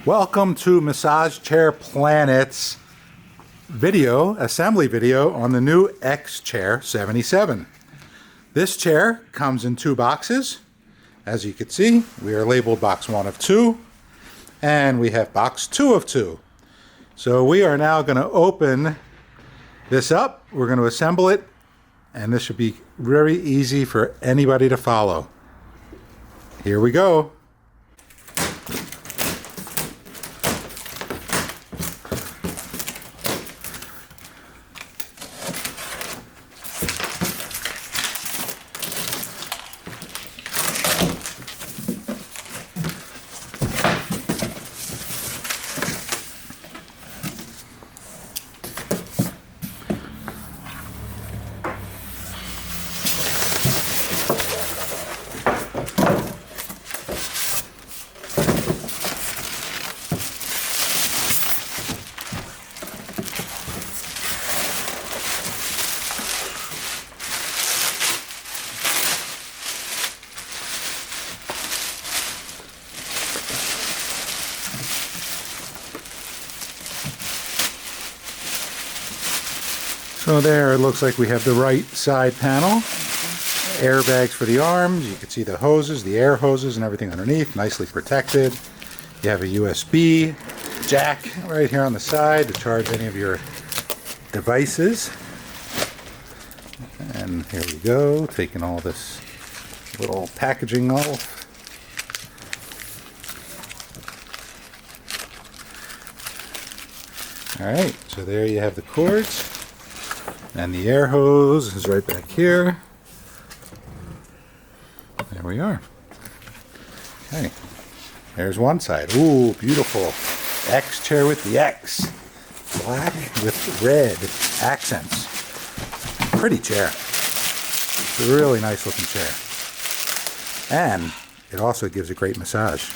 Welcome to Massage Chair Planet's assembly video on the new X-Chair 77. This chair comes in two boxes. As you can see, we are labeled box 1 of 2, and we have box 2 of 2. So we are now going to open this up. We're going to assemble it, and this should be very easy for anybody to follow. Here we go. So there, it looks like we have the right side panel, airbags for the arms. You can see the hoses, the air hoses and everything underneath, nicely protected. You have a USB jack right here on the side to charge any of your devices. And here we go, taking all this little packaging off. Alright, so there you have the cords. And the air hose is right back here. There we are. Okay. There's one side. Ooh, beautiful. X-Chair with the X. Black with red accents. Pretty chair. It's a really nice looking chair. And it also gives a great massage.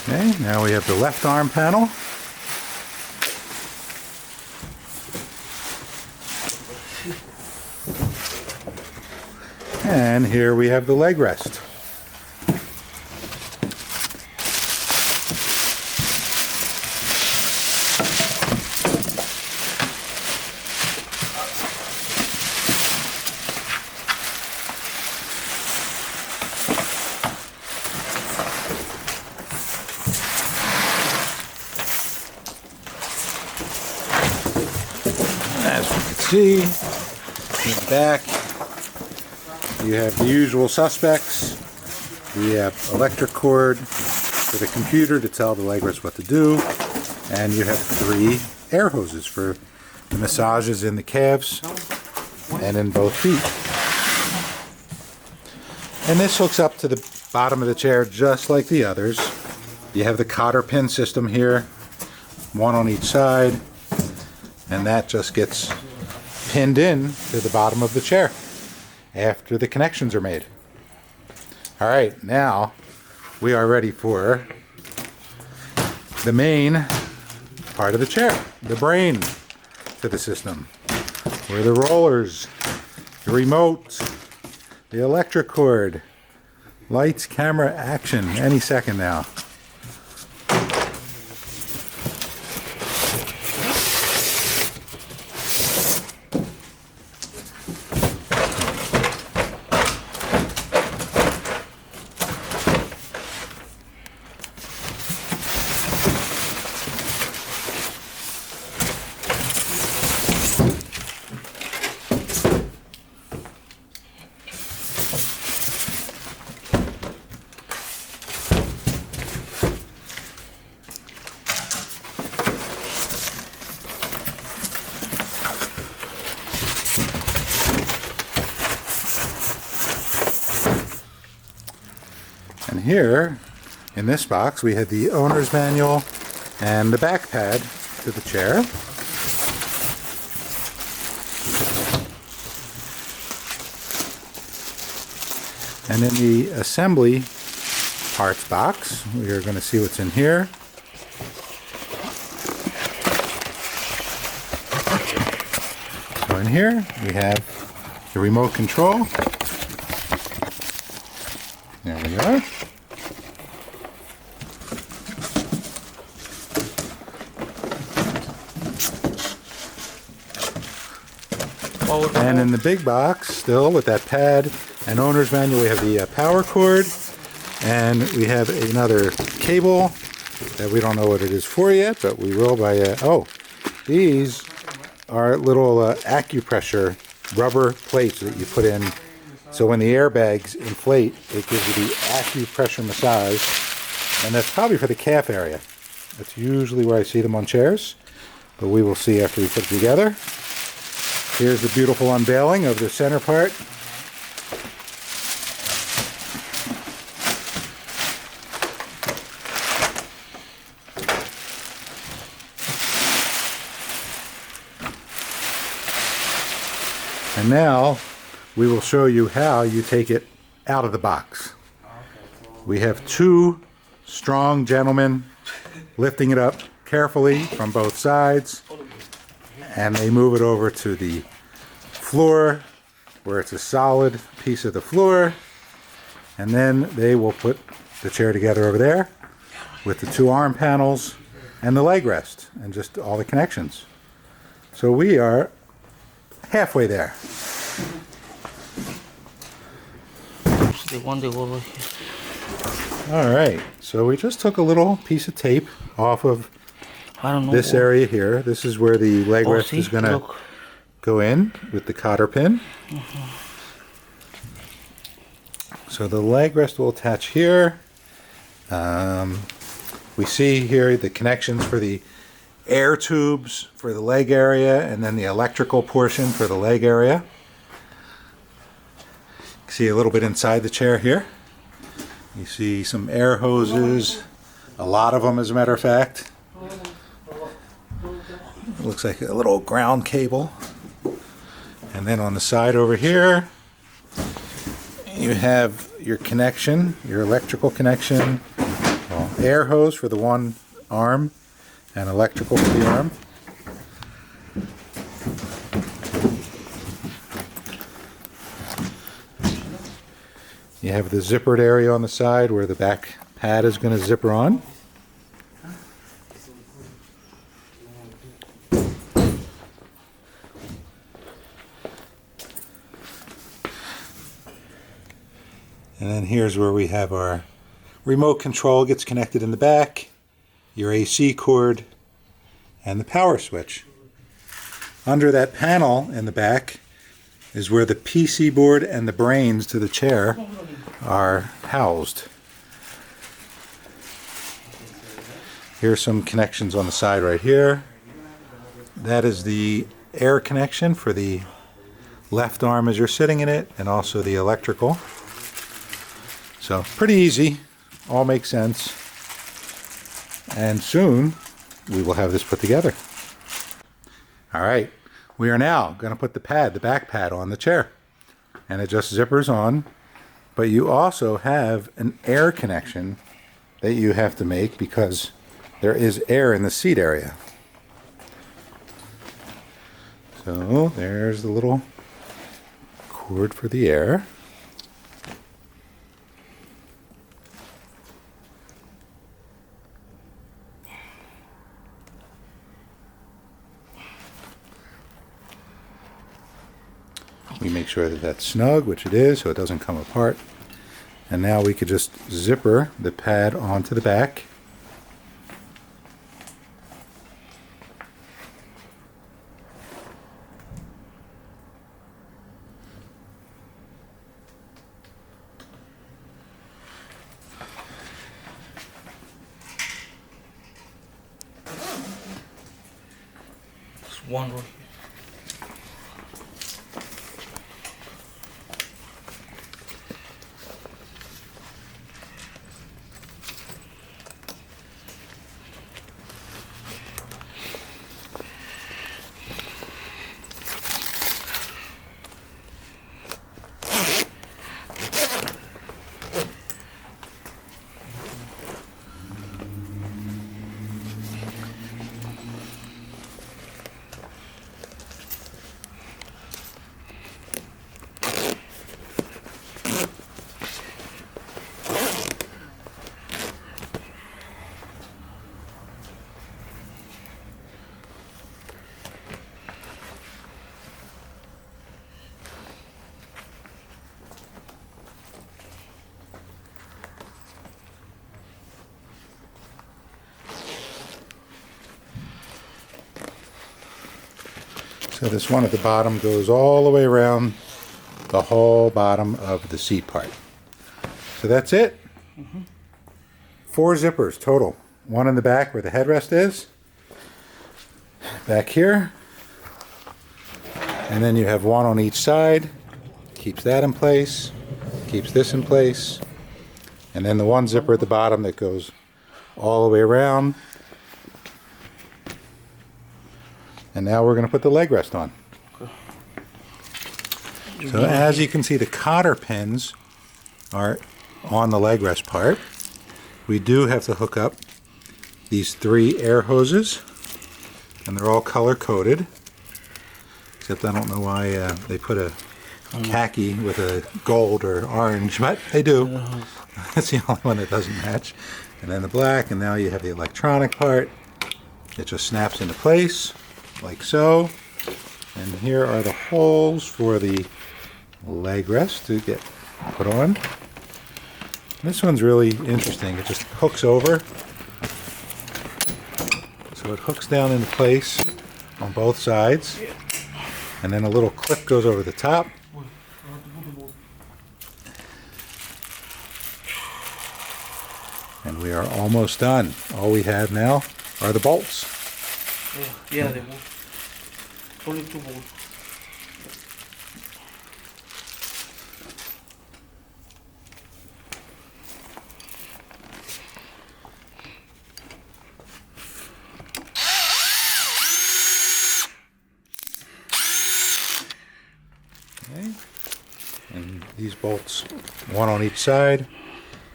Okay, now we have the left arm panel. And here we have the leg rest. As you can see, in the back, you have the usual suspects. We have electric cord for the computer to tell the leg rest what to do, and you have 3 air hoses for the massages in the calves and in both feet. And this hooks up to the bottom of the chair just like the others. You have the cotter pin system here, 1 on each side. And that just gets pinned in to the bottom of the chair after the connections are made. All right, now we are ready for the main part of the chair, the brain to the system, where the rollers, the remote, the electric cord, lights, camera, action, any second now. And here, in this box, we have the owner's manual and the back pad to the chair. And in the assembly parts box, we are going to see what's in here. So in here we have the remote control. There we are. And in the big box, still with that pad and owner's manual, we have the power cord, and we have another cable that we don't know what it is for yet, but we will by, oh, these are little acupressure rubber plates that you put in, so when the airbags inflate, it gives you the acupressure massage, and that's probably for the calf area. That's usually where I see them on chairs, but we will see after we put it together. Here's the beautiful unveiling of the center part. And now we will show you how you take it out of the box. We have two strong gentlemen lifting it up carefully from both sides, and they move it over to the floor where it's a solid piece of the floor, and then they will put the chair together over there with the two arm panels and the leg rest and just all the connections. So we are halfway there. Alright, so we just took a little piece of tape off of this area here. This is where the leg rest is going to go in with the cotter pin. So the leg rest will attach here. We see here the connections for the air tubes for the leg area, and then the electrical portion for the leg area. You can see a little bit inside the chair here. You see some air hoses, a lot of them as a matter of fact. It looks like a little ground cable. And then on the side over here, you have your connection, your electrical connection, well, air hose for the one arm, and electrical for the arm. You have the zippered area on the side where the back pad is going to zipper on. And then here's where we have our remote control gets connected in the back, your AC cord, and the power switch. Under that panel in the back is where the PC board and the brains to the chair are housed. Here's some connections on the side right here. That is the air connection for the left arm as you're sitting in it, and also the electrical. So pretty easy, all makes sense, and soon we will have this put together. Alright, we are now going to put the pad, the back pad, on the chair, and it just zippers on, but you also have an air connection that you have to make because there is air in the seat area. So there's the little cord for the air. We make sure that that's snug, which it is, so it doesn't come apart. And now we could just zipper the pad onto the back. There's one right here. So this one at the bottom goes all the way around the whole bottom of the seat part. So that's it. 4 zippers total. One in the back where the headrest is. Back here. And then you have one on each side. Keeps that in place. Keeps this in place. And then the one zipper at the bottom that goes all the way around. And now we're going to put the leg rest on. So as you can see, the cotter pins are on the leg rest part. We do have to hook up these 3 air hoses, and they're all color coded. Except I don't know why they put a khaki with a gold or orange, but they do. That's the only one that doesn't match. And then the black, and now you have the electronic part. It just snaps into place, like so. And here are the holes for the leg rest to get put on. This one's really interesting. It just hooks over. So it hooks down into place on both sides. And then a little clip goes over the top. And we are almost done. All we have now are the bolts. Yeah, they move. Only 2 bolts. Okay. And these bolts, one on each side,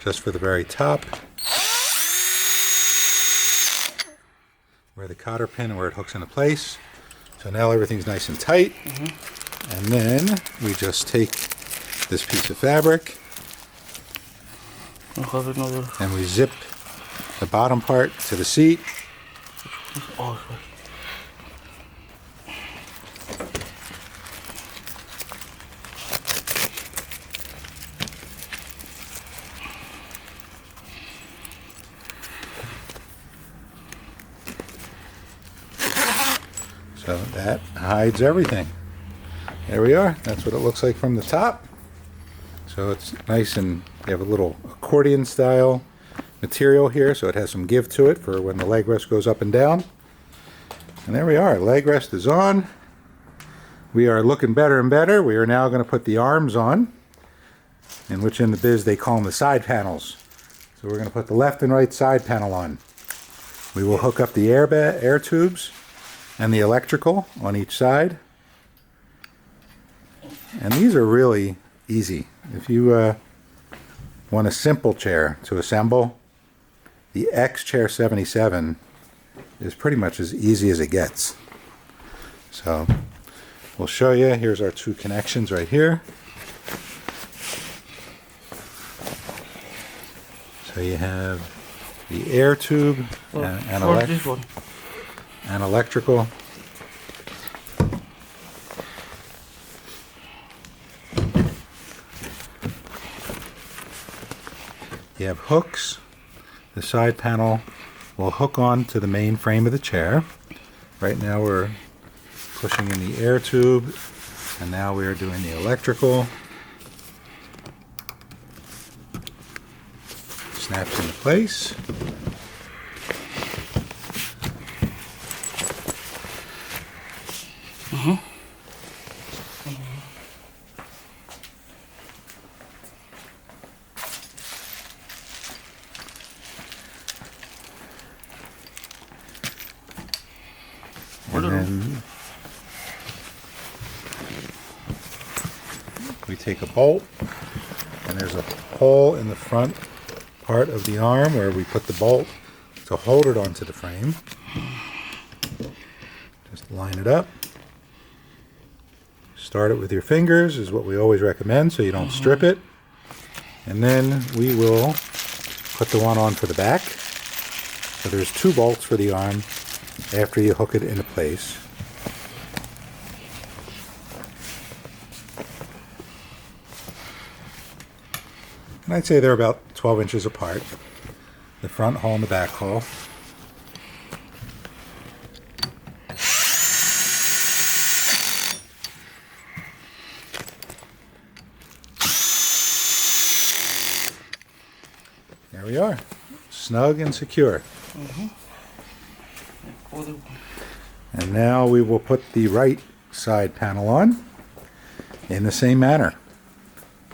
just for the very top, where the cotter pin, where it hooks into place. So now everything's nice and tight. And then we just take this piece of fabric and we zip the bottom part to the seat. So that hides everything. There we are. That's what it looks like from the top. So it's nice, and you have a little accordion style material here, so it has some give to it for when the leg rest goes up and down. And there we are. Leg rest is on. We are looking better and better. We are now going to put the arms on, in which in the biz they call them the side panels. So we're going to put the left and right side panel on. We will hook up the air tubes and the electrical on each side. And these are really easy. If you want a simple chair to assemble, the X-Chair 77 is pretty much as easy as it gets. So we'll show you. Here's our 2 connections right here. So you have the air tube and electrical. You have hooks. The side panel will hook on to the main frame of the chair. Right now we're pushing in the air tube, and now we are doing the electrical. Snaps into place. And then we take a bolt, and there's a hole in the front part of the arm where we put the bolt to hold it onto the frame. Just line it up. Start it with your fingers is what we always recommend, so you don't strip it. And then we will put the one on for the back. So there's 2 bolts for the arm after you hook it into place. And I'd say they're about 12 inches apart. The front hole and the back hole. you are. Snug and secure. And now we will put the right side panel on in the same manner.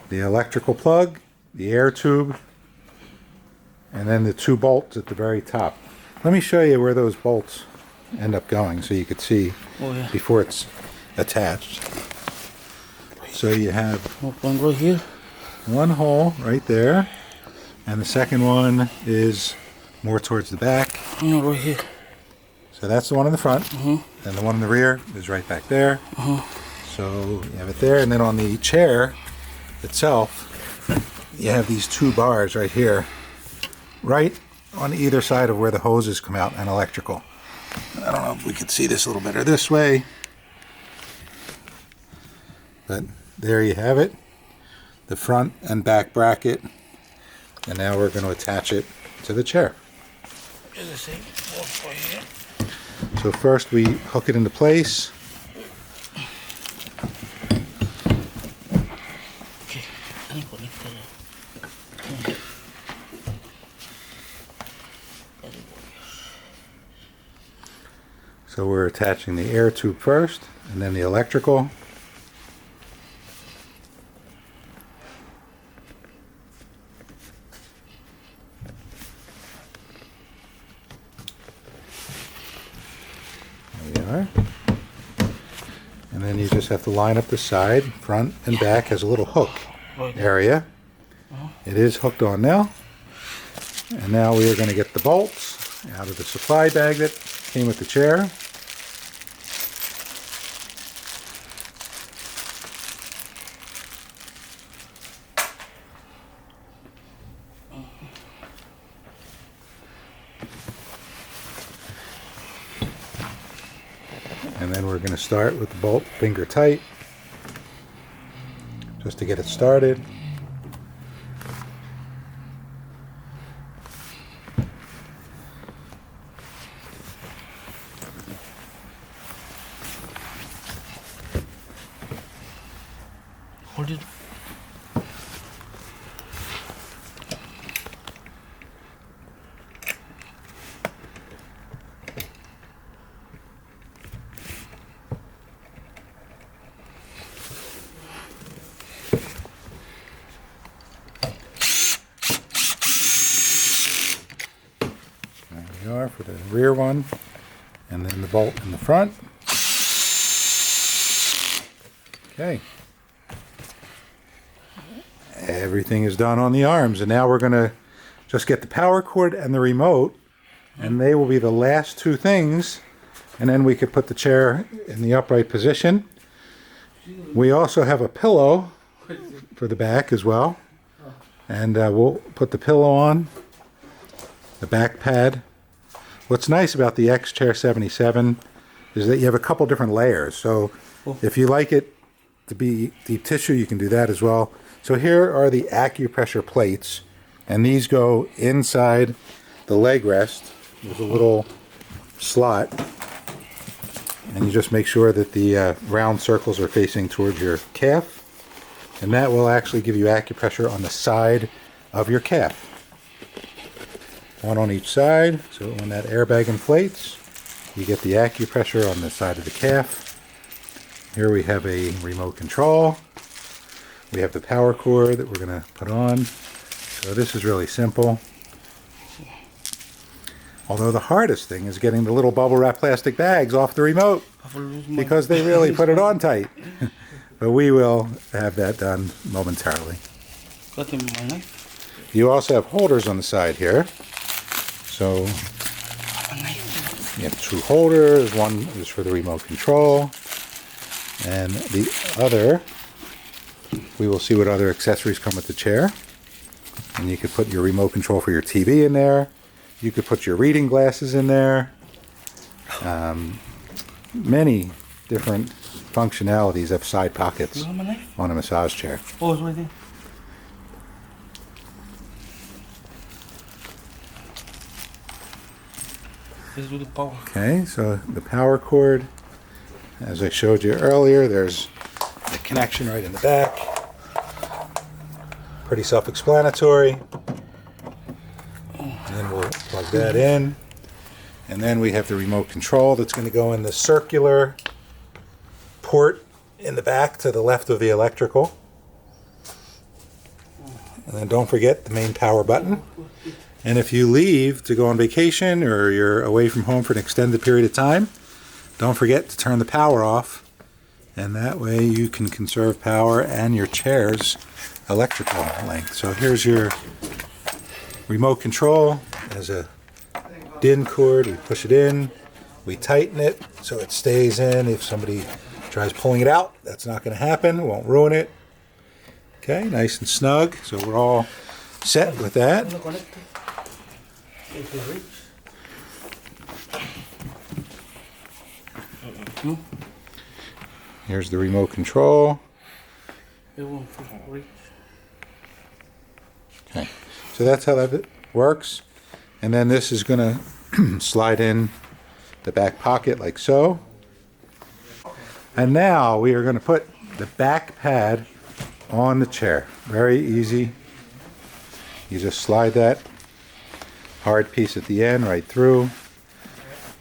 The electrical plug, the air tube, and then the 2 bolts at the very top. Let me show you where those bolts end up going so you could see before it's attached. So you have one right here. one hole right there, and the second one is more towards the back. Right here. So that's the one in the front, and the one in the rear is right back there. So you have it there, and then on the chair itself, you have these 2 bars right here, right on either side of where the hoses come out and electrical. I don't know if we could see this a little better this way, but there you have it, the front and back bracket, and now we're going to attach it to the chair. So first we hook it into place. So we're attaching the air tube first, and then the electrical. There we are. And then you just have to line up the side, front and back has a little hook area. It is hooked on now. And now we are going to get the bolts out of the supply bag that came with the chair. And then we're going to start with the bolt finger tight, just to get it started. Hold it. There we are for the rear one, and then the bolt in the front. Okay. Everything is done on the arms, and now we're going to just get the power cord and the remote, and they will be the last 2 things, and then we could put the chair in the upright position. We also have a pillow for the back as well, and we'll put the pillow on, the back pad. What's nice about the X-Chair 77 is that you have a couple different layers, so if you like it to be deep tissue, you can do that as well. So here are the acupressure plates, and these go inside the leg rest. There's a little slot, and you just make sure that the round circles are facing towards your calf, and that will actually give you acupressure on the side of your calf. One on each side, so when that airbag inflates, you get the acupressure on the side of the calf. Here we have a remote control. We have the power cord that we're going to put on. So this is really simple. Although the hardest thing is getting the little bubble wrap plastic bags off the remote, because they really put it on tight. But we will have that done momentarily. You also have holders on the side here. So you have 2 holders. One is for the remote control, and the other, we will see what other accessories come with the chair. And you could put your remote control for your TV in there. You could put your reading glasses in there. Many different functionalities of side pockets on a massage chair. Oh, it's right there. This is the power. Okay, so the power cord, as I showed you earlier, there's a connection right in the back. Pretty self-explanatory. plug that in. And then we have the remote control that's going to go in the circular port in the back to the left of the electrical. And then don't forget the main power button. And if you leave to go on vacation or you're away from home for an extended period of time, don't forget to turn the power off. And that way you can conserve power and your chair's electrical length. So here's your remote control. There's a DIN cord. We push it in. We tighten it so it stays in. If somebody tries pulling it out, that's not going to happen. It won't ruin it. Okay, nice and snug. So we're all set with that. Here's the remote control. Okay, so that's how that works. And then this is going to slide in the back pocket like so. And now we are going to put the back pad on the chair. Very easy. You just slide that hard piece at the end right through.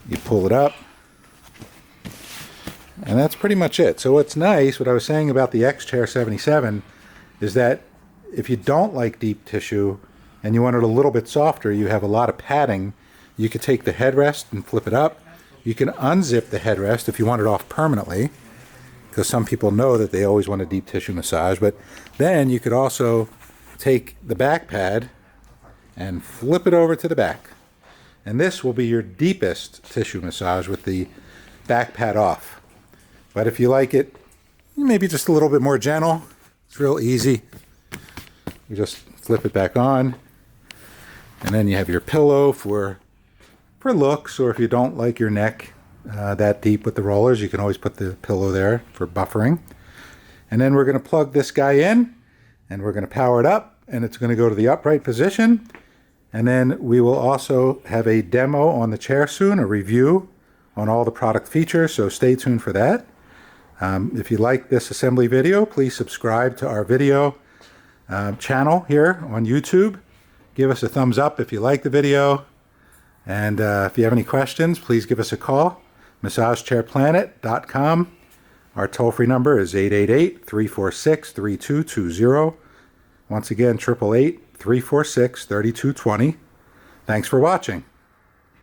You pull it up. And that's pretty much it. So what's nice, what I was saying about the X-Chair 77, is that if you don't like deep tissue and you want it a little bit softer, you have a lot of padding, you could take the headrest and flip it up. You can unzip the headrest if you want it off permanently, because some people know that they always want a deep tissue massage. But then you could also take the back pad and flip it over to the back. And this will be your deepest tissue massage with the back pad off. But if you like it maybe just a little bit more gentle, it's real easy. You just flip it back on, and then you have your pillow for looks, or if you don't like your neck that deep with the rollers, you can always put the pillow there for buffering. And then we're going to plug this guy in, and we're going to power it up, and it's going to go to the upright position. And then we will also have a demo on the chair soon, a review on all the product features, so stay tuned for that. If you like this assembly video, please subscribe to our video channel here on YouTube. Give us a thumbs up if you like the video. And if you have any questions, please give us a call. MassageChairPlanet.com. Our toll-free number is 888-346-3220. Once again, 888-346-3220. Thanks for watching.